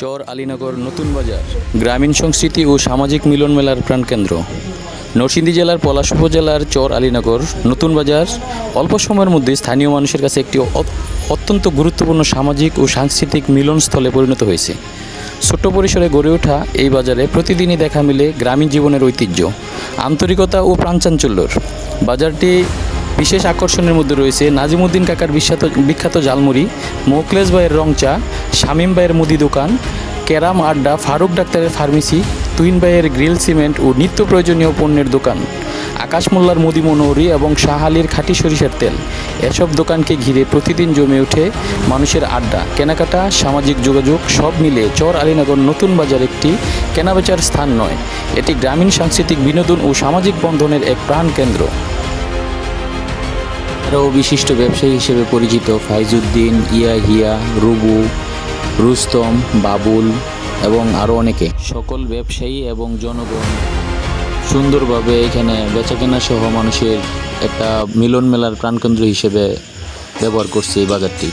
চর আলীনগর নতুন বাজার গ্রামীণ সংস্কৃতি ও সামাজিক মিলন মেলার প্রাণকেন্দ্র। নরসিংদী জেলার পলাশ উপজেলার চর আলীনগর নতুন বাজার অল্প সময়ের মধ্যে স্থানীয় মানুষের কাছে একটি অত্যন্ত গুরুত্বপূর্ণ সামাজিক ও সাংস্কৃতিক মিলনস্থলে পরিণত হয়েছে। ছোট্ট পরিসরে গড়ে ওঠা এই বাজারে প্রতিদিনই দেখা মিলে গ্রামীণ জীবনের ঐতিহ্য, আন্তরিকতা ও প্রাণচাঞ্চল্যর। বাজারটি বিশেষ আকর্ষণের মধ্যে রয়েছে নাজিমুদ্দিন কাকার বিখ্যাত ঝালমুড়ি, মোখলেস ভাইয়ের রং চা, শামীম ভাইয়ের মুদি দোকান, ক্যারাম আড্ডা, ফারুক ডাক্তারের ফার্মেসি, তুহিন ভাইয়ের গ্রিল সিমেন্ট ও নিত্য প্রয়োজনীয় পণ্যের দোকান, আকাশ মোল্লার মুদি মনোহরি এবং শাহ আলীর খাঁটি সরিষার তেল। এসব দোকানকে ঘিরে প্রতিদিন জমে ওঠে মানুষের আড্ডা, কেনাকাটা, সামাজিক যোগাযোগ সব মিলে চর আলীনগর নতুন বাজার একটি কেনাবেচার স্থান নয়, এটি গ্রামীণ সাংস্কৃতিক বিনোদন ও সামাজিক বন্ধনের এক প্রাণকেন্দ্র। আরও বিশিষ্ট ব্যবসায়ী হিসেবে পরিচিত ফাইজউদ্দিন, ইয়াহিয়া, রুবু, রুস্তম, বাবুল এবং আরও অনেকে। সকল ব্যবসায়ী এবং জনগণ সুন্দরভাবে এখানে বেচাকেনা সহ মানুষের একটা মিলন মেলার প্রাণকেন্দ্র হিসেবে ব্যবহার করছে এই বাজারটি।